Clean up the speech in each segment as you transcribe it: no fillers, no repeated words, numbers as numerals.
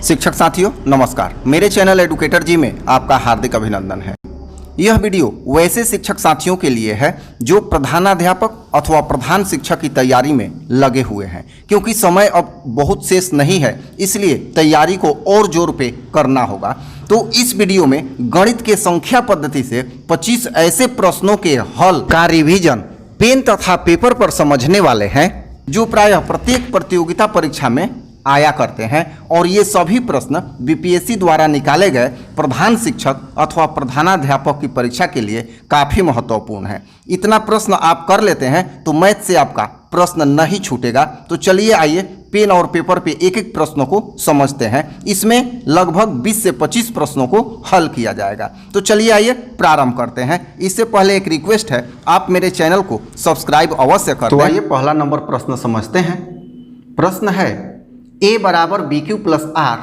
शिक्षक साथियों नमस्कार। मेरे चैनल एडुकेटर जी में आपका हार्दिक अभिनंदन है। यह वीडियो वैसे शिक्षक साथियों के लिए है जो प्रधानाध्यापक अथवा प्रधान शिक्षक की तैयारी में लगे हुए हैं, क्योंकि समय अब बहुत शेष नहीं है, इसलिए तैयारी को और जोर पे करना होगा। तो इस वीडियो में गणित के संख्या पद्धति से 25 ऐसे प्रश्नों के हल का रिवीजन पेन तथा पेपर पर समझने वाले हैं जो प्रायः प्रत्येक प्रतियोगिता परीक्षा में आया करते हैं, और ये सभी प्रश्न बीपीएससी द्वारा निकाले गए प्रधान शिक्षक अथवा प्रधानाध्यापक की परीक्षा के लिए काफ़ी महत्वपूर्ण है। इतना प्रश्न आप कर लेते हैं तो मैथ से आपका प्रश्न नहीं छूटेगा। तो चलिए आइए पेन और पेपर पे एक एक प्रश्नों को समझते हैं। इसमें लगभग 20 से 25 प्रश्नों को हल किया जाएगा। तो चलिए आइए प्रारंभ करते हैं। इससे पहले एक रिक्वेस्ट है, आप मेरे चैनल को सब्सक्राइब अवश्य कर दें। तो आइए पहला नंबर प्रश्न समझते हैं। प्रश्न है A बराबर बी क्यू प्लस आर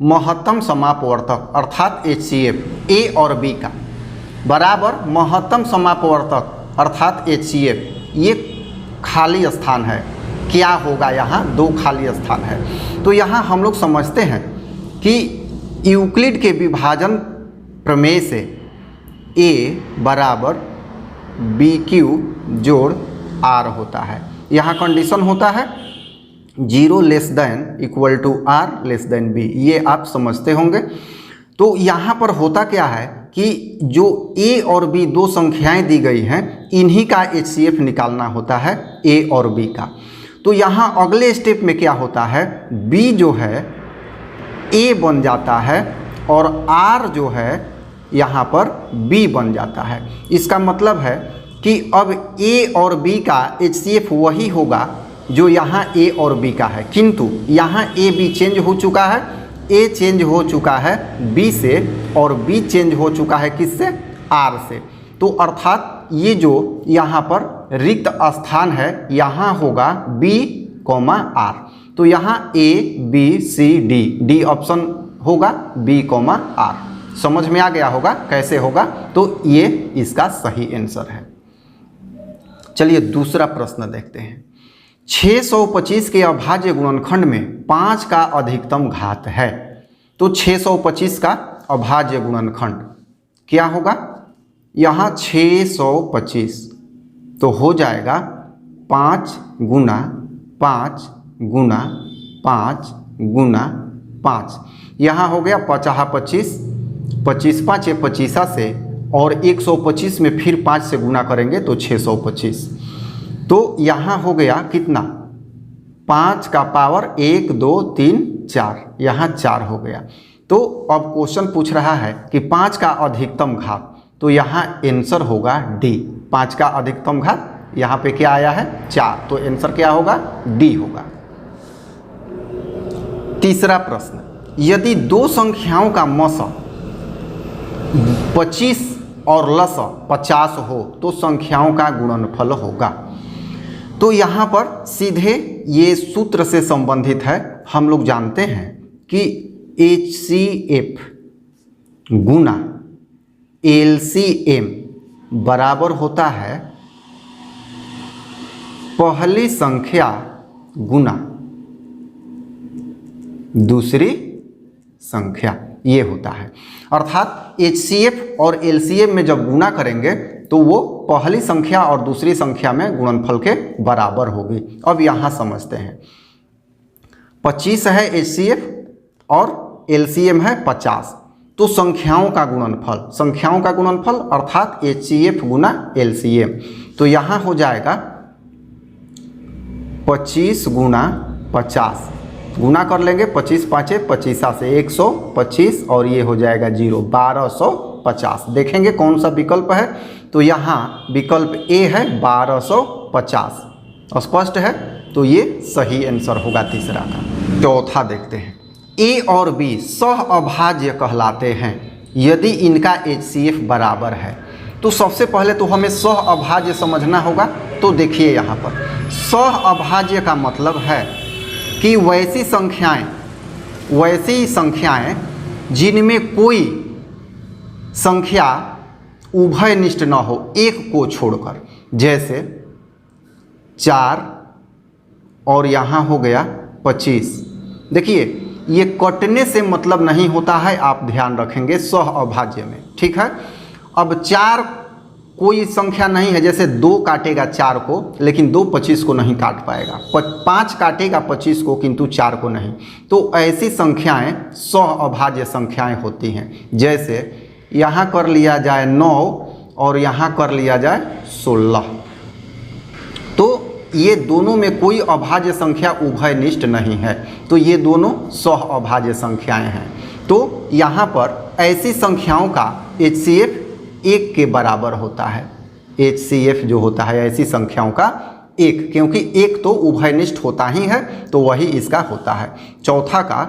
महत्तम समापवर्तक अर्थात HCF A और B का बराबर महत्तम समापवर्तक अर्थात HCF, ये खाली स्थान है। क्या होगा? यहाँ दो खाली स्थान है। तो यहाँ हम लोग समझते हैं कि यूक्लिड के विभाजन प्रमेय से A बराबर बी क्यू जोड़ आर होता है। यहाँ कंडीशन होता है 0 less than equal to R less than B, ये आप समझते होंगे। तो यहाँ पर होता क्या है कि जो a और b दो संख्याएं दी गई हैं, इन्हीं का HCF निकालना होता है a और b का। तो यहाँ अगले स्टेप में क्या होता है, b जो है a बन जाता है और r जो है यहाँ पर b बन जाता है। इसका मतलब है कि अब a और b का HCF वही होगा जो यहाँ a और b का है, किंतु यहाँ a b चेंज हो चुका है, a चेंज हो चुका है b से और b चेंज हो चुका है किससे? r से। तो अर्थात ये जो यहाँ पर रिक्त स्थान है यहाँ होगा b, r। तो यहाँ a b c d, d option होगा b, r। समझ में आ गया होगा कैसे होगा? तो ये इसका सही आंसर है। चलिए दूसरा प्रश्न देखते हैं। 625 के अभाज्य गुणनखंड में 5 का अधिकतम घात है। तो 625 का अभाज्य गुणनखंड क्या होगा? यहाँ 625 तो हो जाएगा 5 गुना 5 गुना 5 गुना 5। यहाँ हो गया 50 25 5 25 से, और 125 में फिर 5 से गुना करेंगे तो 625। तो यहाँ हो गया कितना? 5 का पावर 1 2 3 4, यहाँ 4 हो गया। तो अब क्वेश्चन पूछ रहा है कि 5 का अधिकतम घात, तो यहाँ आंसर होगा डी। 5 का अधिकतम घात यहाँ पे क्या आया है? 4, तो आंसर क्या होगा? डी होगा। तीसरा प्रश्न, यदि दो संख्याओं का मस 25 और लस 50 हो तो संख्याओं का गुणनफल होगा। तो यहाँ पर सीधे ये सूत्र से संबंधित है। हम लोग जानते हैं कि HCF गुना LCM बराबर होता है पहली संख्या गुना दूसरी संख्या, ये होता है। अर्थात HCF और LCM में जब गुना करेंगे तो वो पहली संख्या और दूसरी संख्या में गुणनफल के बराबर होगी। अब यहाँ समझते हैं, 25 है HCF और LCM है 50, तो संख्याओं का गुणनफल अर्थात HCF गुना LCM। तो यहाँ हो जाएगा 25 गुना 50, गुना कर लेंगे 25 5 25 से 125, और ये हो जाएगा 0, 1250। देखेंगे कौन सा विकल्प है, तो यहाँ विकल्प ए है 1250। स्पष्ट है? तो ये सही आंसर होगा तीसरा का। चौथा देखते हैं, ए और बी सह अभाज्य कहलाते हैं यदि इनका HCF बराबर है। तो सबसे पहले तो हमें सह अभाज्य समझना होगा। तो देखिए यहाँ पर सह अभाज्य का मतलब है कि वैसी संख्याएं जिनमें कोई संख्या उभयनिष्ठ न हो, एक को छोड़कर, जैसे 4 और यहाँ हो गया 25। देखिए ये कटने से मतलब नहीं होता है, आप ध्यान रखेंगे सह अभाज्य में, ठीक है। अब 4 कोई संख्या नहीं है, जैसे 2 काटेगा 4 को, लेकिन 2 25 को नहीं काट पाएगा, 5 काटेगा 25 को, किंतु 4 को नहीं। तो ऐसी संख्याएं सह अभाज्य संख्याएं होती हैं। जैसे यहाँ कर लिया जाए 9 और यहाँ कर लिया जाए 16, तो ये दोनों में कोई अभाज्य संख्या उभयनिष्ठ नहीं है, तो ये दोनों सह अभाज्य संख्याएं हैं। तो यहाँ पर ऐसी संख्याओं का HCF 1 के बराबर होता है। HCF जो होता है ऐसी संख्याओं का 1, क्योंकि 1 तो उभयनिष्ठ होता ही है, तो वही इसका होता है। चौथा का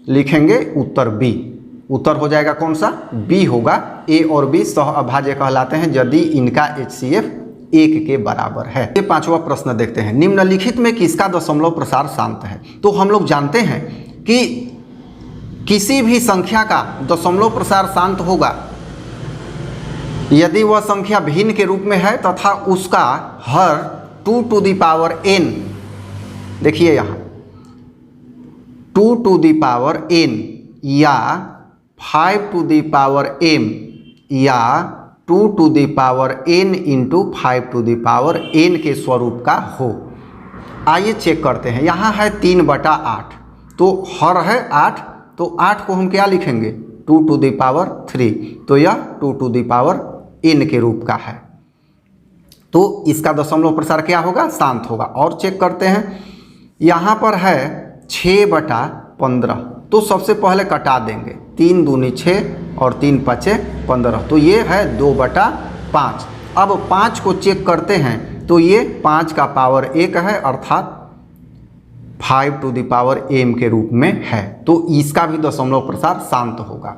लिखेंगे उत्तर B। उत्तर हो जाएगा कौन सा? B होगा। A और B सह अभाज्य कहलाते हैं यदि इनका HCF 1 के बराबर है। ये 5वां प्रश्न देखते हैं। निम्नलिखित में किसका दशमलव प्रसार शांत है? तो हम लोग जानते हैं कि किसी भी संख्या का दशमलव प्रसार शांत होगा यदि वह संख्या भिन्न के रूप में है तथा उसका हर 2 टू द पावर n, देखिए यहाँ 2 टू द पावर n या 5 टू द पावर m या 2 to the power n into 5 to the power n के स्वरूप का हो। आइए चेक करते हैं। यहाँ है 3/8, तो हर है 8, तो 8 को हम क्या लिखेंगे? 2 टू द पावर 3, तो यह 2 टू द पावर n के रूप का है। तो इसका दशमलव प्रसार क्या होगा? शांत होगा। और चेक करते हैं, यहाँ पर है 6/15, तो सबसे पहले कटा देंगे, 3 दूनी 6 और 3 पचे 15, तो ये है 2/5। अब 5 को चेक करते हैं, तो ये 5 का पावर 1 है, अर्थात 5 टू द पावर m के रूप में है, तो इसका भी दशमलव प्रसार शांत होगा।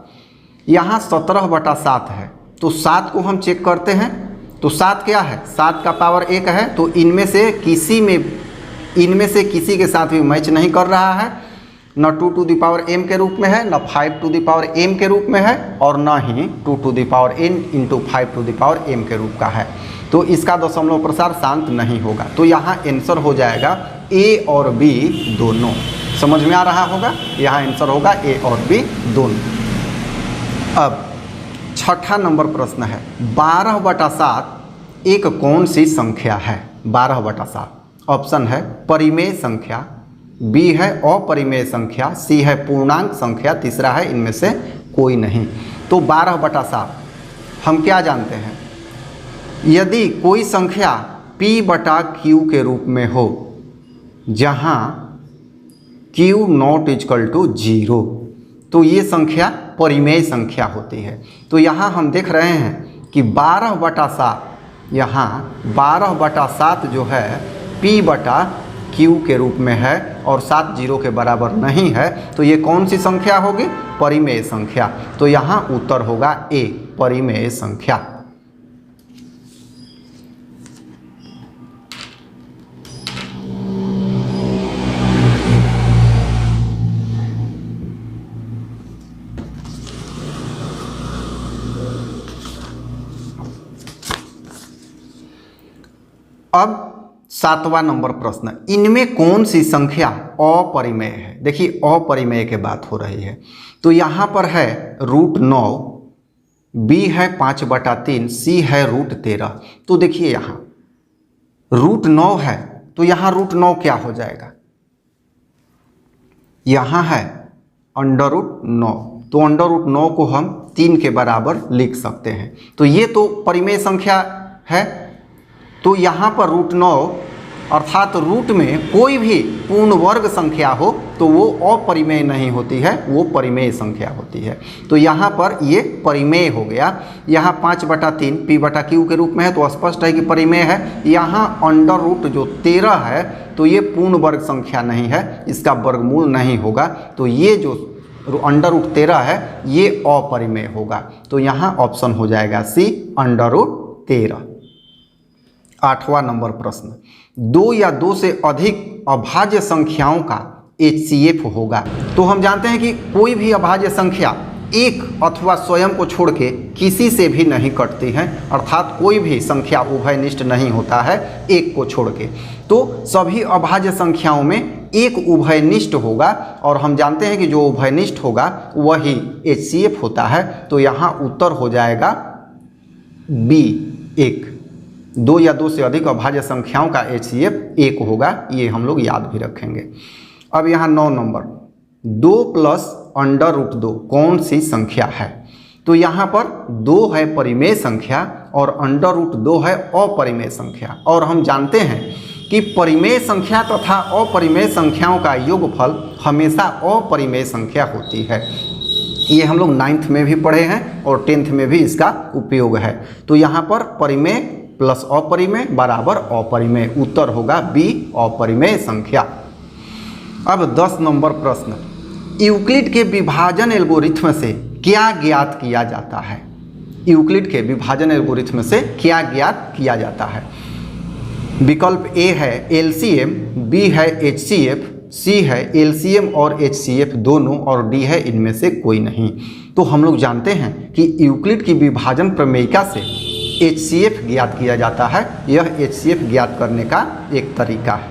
यहाँ 17/7 है, तो 7 को हम चेक करते हैं, तो 7 क्या है? 7 का पावर 1 है, तो इनमें से किसी के साथ भी मैच नहीं कर रहा है, न 2 टू द पावर m के रूप में है, न 5 टू द पावर m के रूप में है, और न ही 2 to the power n into 5 to the power m के रूप का है। तो इसका दशमलव प्रसार शांत नहीं होगा। तो यहाँ आंसर हो जाएगा A और B दोनों। समझ में आ रहा होगा? यहाँ आंसर होगा A और B दोनों। अब 6ठा नंबर प्रश्न है, 12/7 एक कौन सी संख्या है? 12/7 ऑप्शन है परिमेय संख्या, B है अपरिमेय संख्या, C है पूर्णांक संख्या, तीसरा है इनमें से कोई नहीं। तो 12/7 हम क्या जानते हैं? यदि कोई संख्या P/Q के रूप में हो जहाँ Q नॉट इक्वल टू 0, तो ये संख्या परिमेय संख्या होती है। तो यहाँ हम देख रहे हैं कि 12/7, यहाँ 12/7 जो है P/Q के रूप में है और 7 0 के बराबर नहीं है, तो ये कौन सी संख्या होगी? परिमेय संख्या। तो यहाँ उत्तर होगा A, परिमेय संख्या। अब 7वां नंबर प्रश्न, इनमें कौन सी संख्या अपरिमेय है? देखिए अपरिमेय की बात हो रही है, तो यहाँ पर है √9, B है 5/3, C है √13। तो देखिए यहाँ √9 है, तो यहाँ √9 क्या हो जाएगा? यहाँ है √9, तो √9 को हम 3 के बराबर लिख सकते हैं। तो ये तो परिमेय संख्या है। तो यहाँ पर √9 अर्थात रूट में कोई भी पूर्ण वर्ग संख्या हो तो वो अपरिमेय नहीं होती है, वो परिमेय संख्या होती है। तो यहाँ पर ये परिमेय हो गया। यहाँ 5/3 P/Q के रूप में है तो स्पष्ट है कि परिमेय है। यहाँ अंडर रूट जो 13 है तो ये पूर्ण वर्ग संख्या नहीं है, इसका वर्गमूल नहीं होगा, तो ये जो अंडर रूट 13 है ये अपरिमेय होगा। तो यहाँ ऑप्शन हो जाएगा सी, अंडर रूट 13। 8वां नंबर प्रश्न, 2 या 2 से अधिक अभाज्य संख्याओं का HCF होगा। तो हम जानते हैं कि कोई भी अभाज्य संख्या एक अथवा स्वयं को छोड़ के किसी से भी नहीं कटती है, अर्थात कोई भी संख्या उभयनिष्ठ नहीं होता है एक को छोड़ के। तो सभी अभाज्य संख्याओं में एक उभयनिष्ठ होगा, और हम जानते हैं कि जो उभयनिष्ठ होगा वही HCF होता है। तो यहाँ उत्तर हो जाएगा B 1। 2 या 2 से अधिक अभाज्य संख्याओं का HCF 1 होगा, ये हम लोग याद भी रखेंगे। अब यहाँ 9 नंबर 2 + √2 कौन सी संख्या है? तो यहाँ पर 2 है परिमेय संख्या और √2 है अपरिमेय संख्या, और हम जानते हैं कि परिमेय संख्या तथा अपरिमेय संख्याओं का योगफल हमेशा अपरिमेय संख्या होती है। ये हम लोग 9th में भी पढ़े हैं और 10th में भी इसका उपयोग है। तो यहाँ पर परिमेय प्लस अपरिमेय बराबर अपरिमेय, उत्तर होगा B अपरिमेय संख्या। अब 10 नंबर प्रश्न, यूक्लिड के विभाजन एल्गोरिथ्म से क्या ज्ञात किया जाता है? यूक्लिड के विभाजन एल्गोरिथ्म से क्या ज्ञात किया जाता है? विकल्प A है LCM, B है HCF, C है LCM और HCF दोनों, और D है इनमें से कोई नहीं। तो हम लोग जानते हैं कि यूक्लिड की विभाजन प्रमेयिका से HCF ज्ञात किया जाता है। यह HCF ज्ञात करने का एक तरीका है।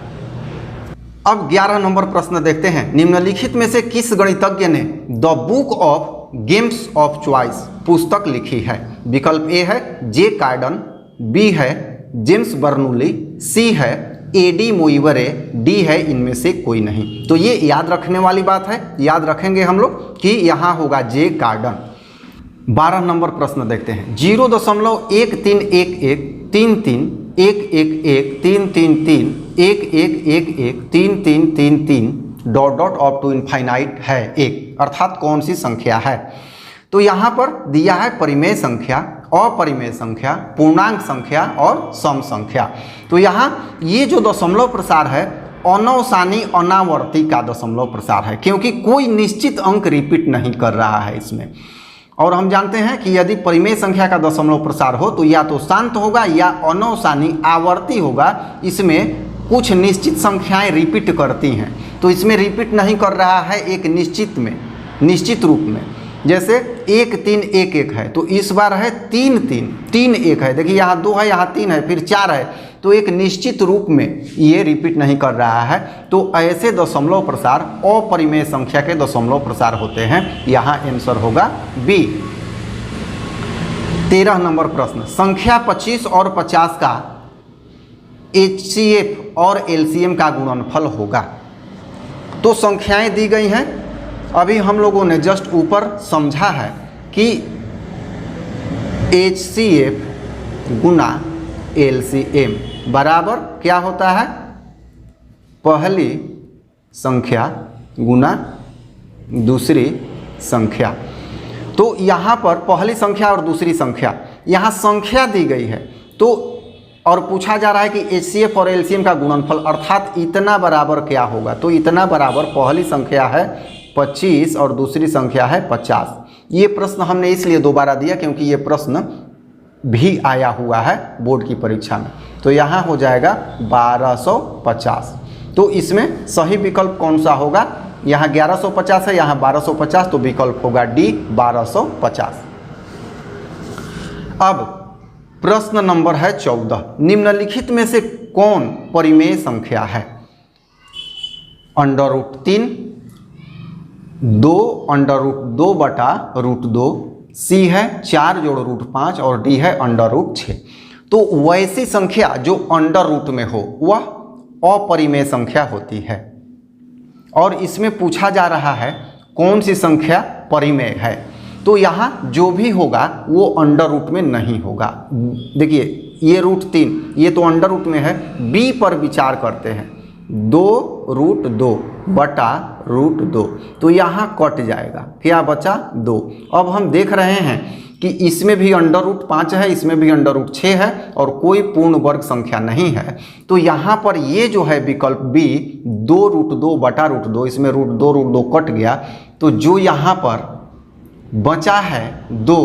अब 11 नंबर प्रश्न देखते हैं, निम्नलिखित में से किस गणितज्ञ ने the book of games of choice पुस्तक लिखी है? विकल्प A है जे कार्डन, B है जेम्स बर्नूली, C है AD मोइवरे, D है इनमें से कोई नहीं। तो ये याद रखने वाली बात है, याद रखेंगे हम लोग कि यहाँ होगा जे कार्डन। 12 नंबर प्रश्न देखते हैं, 0.1311 33 111 333 1111 3333 ... अप टू इनफाइनाइट है 1, अर्थात कौन सी संख्या है? तो यहाँ पर दिया है परिमेय संख्या, अपरिमेय संख्या, पूर्णांक संख्या और सम संख्या। तो यहाँ ये जो दशमलव प्रसार है अनवसानी अनावर्ती का दशमलव प्रसार है, क्योंकि कोई निश्चित अंक रिपीट नहीं कर रहा है इसमें। और हम जानते हैं कि यदि परिमेय संख्या का दशमलव प्रसार हो तो या तो शांत होगा या अनवसानी आवर्ती होगा। इसमें कुछ निश्चित संख्याएं रिपीट करती हैं, तो इसमें रिपीट नहीं कर रहा है एक निश्चित रूप में। जैसे 1 3 1 1 है, तो इस बार है 3 3 3 1 है। देखिए यहाँ 2 है, यहाँ 3 है, फिर 4 है, तो एक निश्चित रूप में ये रिपीट नहीं कर रहा है। तो ऐसे दशमलव प्रसार अपरिमेय संख्या के दशमलव प्रसार होते हैं। यहाँ आंसर होगा B। 13 नंबर प्रश्न, संख्या 25 और 50 का HCF और LCM का गुणनफल होगा। तो संख्याएं दी गई हैं, अभी हम लोगों ने जस्ट ऊपर समझा है कि HCF गुना LCM बराबर क्या होता है? पहली संख्या गुना दूसरी संख्या। तो यहाँ पर पहली संख्या और दूसरी संख्या, यहाँ संख्या दी गई है तो और पूछा जा रहा है कि HCF और LCM का गुणनफल, अर्थात इतना बराबर क्या होगा? तो इतना बराबर पहली संख्या है 25 और दूसरी संख्या है 50। ये प्रश्न हमने इसलिए दोबारा दिया क्योंकि ये प्रश्न भी आया हुआ है बोर्ड की परीक्षा में। तो यहाँ हो जाएगा 1250। तो इसमें सही विकल्प कौन सा होगा? यहाँ 1150 है, यहाँ 1250, तो विकल्प होगा D 1250। अब प्रश्न नंबर है 14, निम्नलिखित में से कौन परिमेय संख्या है? √3, 2 √2 बटा √2, C है 4 जोड़ √5 और D है √6। तो वैसी संख्या जो अंडर रूट में हो वह अपरिमेय संख्या होती है, और इसमें पूछा जा रहा है कौन सी संख्या परिमेय है। तो यहाँ जो भी होगा वो अंडर रूट में नहीं होगा। देखिए ये √3 ये तो अंडर रूट में है, B पर विचार करते हैं, 2 √2 बटा √2, तो यहाँ कट जाएगा, क्या बचा 2। अब हम देख रहे हैं कि इसमें भी √5 है, इसमें भी √6 है और कोई पूर्ण वर्ग संख्या नहीं है। तो यहाँ पर ये जो है विकल्प B 2 √2 बटा √2, इसमें √2 कट गया, तो जो यहाँ पर बचा है 2,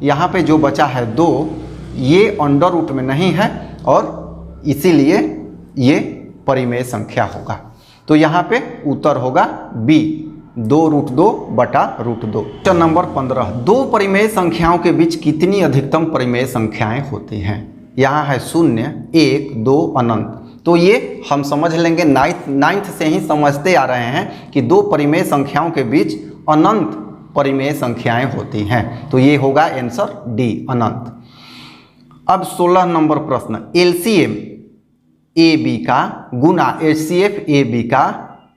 यहाँ पे जो बचा है 2 ये अंडर रूट में नहीं है और इसीलिए ये परिमेय संख्या होगा। तो यहाँ पे उत्तर होगा B 2 √2 बटा √2। क्वेश्चन नंबर 15, दो परिमेय संख्याओं के बीच कितनी अधिकतम परिमेय संख्याएं होती हैं? यहाँ है 0 1 2 अनंत। तो ये हम समझ लेंगे, नाइन्थ से ही समझते आ रहे हैं कि दो परिमेय संख्याओं के बीच अनंत परिमेय संख्याएं होती हैं। तो ये होगा आंसर डी, अनंत। अब 16 नंबर प्रश्न, एलसीएम ए बी का गुना एचसीएफ ए बी का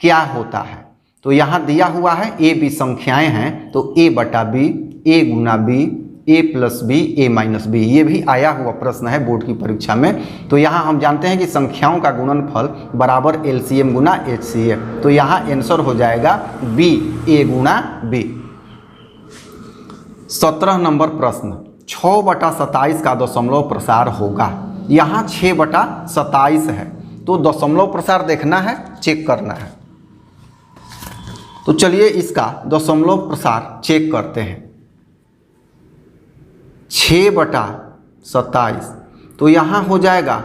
क्या होता है? तो यहाँ दिया हुआ है ए बी संख्याएं हैं, तो ए बटा बी, ए गुना बी, ए प्लस बी, ए माइनस बी, ये भी आया हुआ प्रश्न है बोर्ड की परीक्षा में। तो यहाँ हम जानते हैं कि संख्याओं का गुणनफल बराबर एलसीएम गुना एचसीएफ, तो यहाँ आंसर हो जाएगा बी, ए गुना बी। 17 नंबर प्रश्न, 6/27 का दशमलव प्रसार होगा। यहाँ 6/27 है, तो दशमलव प्रसार देखना है, चेक करना है। तो चलिए इसका दशमलव प्रसार चेक करते हैं। 6/27, तो यहाँ हो जाएगा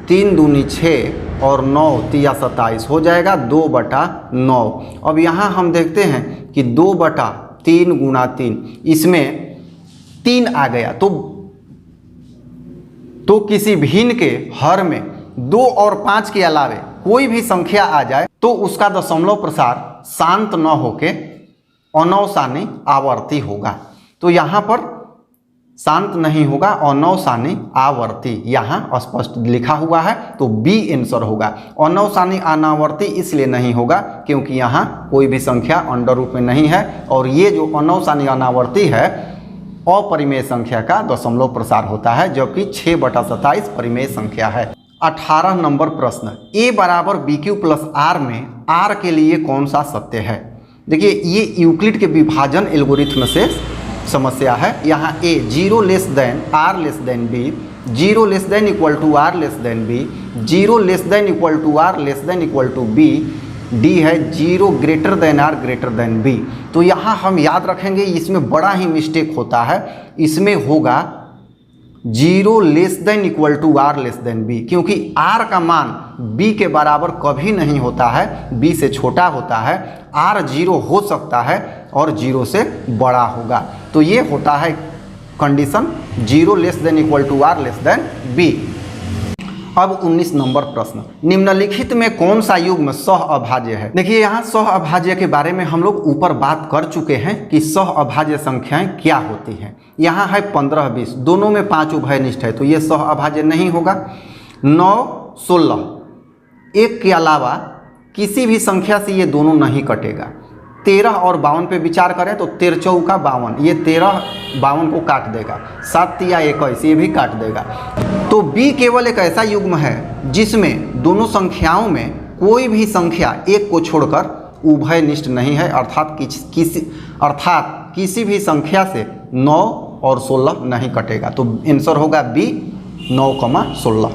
3 दूनी 6 और 9 तिया 27 हो जाएगा 2/9। अब यहाँ हम देखते हैं कि 2/3 गुना 3, इसमें 3 आ गया, तो किसी भिन्न के हर में 2 और 5 के अलावे कोई भी संख्या आ जाए तो उसका दशमलव प्रसार शांत न होके अनवसानी आवर्ती होगा। तो यहाँ पर शांत नहीं होगा, अनवसानी आवर्ती यहाँ स्पष्ट लिखा हुआ है, तो बी आंसर होगा। अनवसानी अनावर्ती इसलिए नहीं होगा क्योंकि यहाँ कोई भी संख्या अंडर रूप में नहीं है, और ये जो अनवसानी अनावर्ती है अपरिमेय संख्या का दशमलव प्रसार होता है, जबकि 6/27 परिमेय संख्या है। 18 नंबर प्रश्न, a बराबर बी क्यू प्लस आर में r के लिए कौन सा सत्य है? देखिए ये यूक्लिड के विभाजन एल्गोरिथ्म से समस्या है। यहाँ a 0 less than r less than b, 0 less than equal to r less than b, 0 less than equal to r less than equal to b, d है 0 greater than r greater than b। तो यहाँ हम याद रखेंगे, इसमें बड़ा ही mistake होता है, इसमें होगा 0 less than equal to r less than b, क्योंकि r का मान b के बराबर कभी नहीं होता है, b से छोटा होता है। r 0 हो सकता है और 0 से बड़ा होगा, तो ये होता है condition 0 less than equal to r less than b। अब 19 नंबर प्रश्न, निम्नलिखित में कौन सा युग्म सह अभाज्य है? देखिए यहाँ सह अभाज्य के बारे में हम लोग ऊपर बात कर चुके हैं कि सह अभाज्य संख्याएं क्या होती हैं। यहाँ है 15, 20, दोनों में 5 उभयनिष्ठ है, तो ये सह अभाज्य नहीं होगा। 9, 16, एक के अलावा किसी भी संख्या से ये दोनों नहीं कटेगा। 13 और 52 पे विचार करें तो 13 चौका 52, ये 13 52 को काट देगा। 7 या 21, ये भी काट देगा। तो b केवल एक ऐसा युग्म है जिसमें दोनों संख्याओं में कोई भी संख्या एक को छोड़कर उभयनिष्ठ नहीं है, अर्थात किसी भी संख्या से 9 और 16 नहीं कटेगा। तो आंसर होगा बी, 9,16।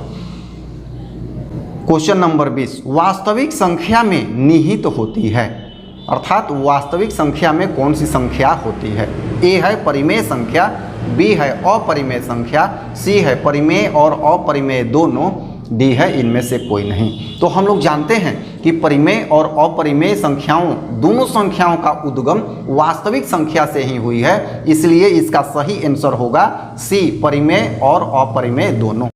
क्वेश्चन नंबर 20, वास्तविक संख्या में निहित होती है, अर्थात वास्तविक संख्या में कौन सी संख्या होती है? ए है परिमेय संख्या, बी है अपरिमेय संख्या, सी है परिमेय और अपरिमेय दोनों, डी है इनमें से कोई नहीं। तो हम लोग जानते हैं कि परिमेय और अपरिमेय संख्याओं, दोनों संख्याओं का उद्गम वास्तविक संख्या से ही हुई है, इसलिए इसका सही आंसर होगा सी, परिमेय और अपरिमेय दोनों।